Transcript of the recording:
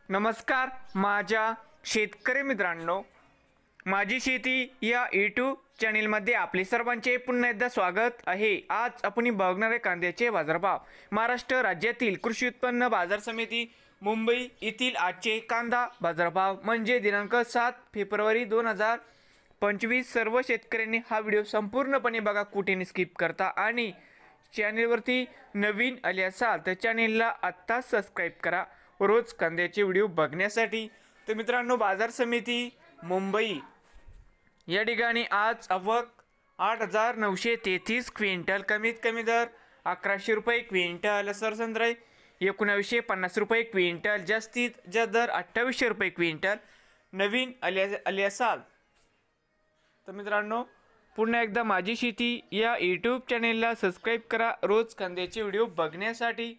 नमस्कार माझ्या शेतकरी मित्रांनो, माझी शेती या यूट्यूब चॅनलमध्ये आपले सर्वांचे पुन्हा एकदा स्वागत आहे। आज आपण बघणार आहे कांद्याचे बाजारभाव। महाराष्ट्र राज्यातील कृषी उत्पन्न बाजार समिती मुंबई येथील आजचे कांदा बाजारभाव म्हणजे दिनांक 7 फेब्रुवारी 2025। सर्व शेतकऱ्यांनी हा व्हिडिओ संपूर्णपणे बघा, कुठेही स्किप करता, आणि चॅनलवरती नवीन आले असाल तर चॅनलला आत्ताच सबस्क्राइब करा रोज कांद्याचे व्हिडिओ बघण्यासाठी। तर मित्रांनो, बाजार समिती मुंबई या ठिकाणी आज आवक 8,933 क्विंटल, कमीत कमी दर 1100 रुपये क्विंटल, सरसंद्राई 1950 रुपये क्विंटल, जास्तीत जास्त दर 2800 रुपये क्विंटल। नवीन आले असाल तर मित्रांनो, पुन्हा एकदा माझी शेती या यूट्यूब चॅनलला सबस्क्राइब करा रोज कांद्याचे व्हिडिओ बघण्यासाठी।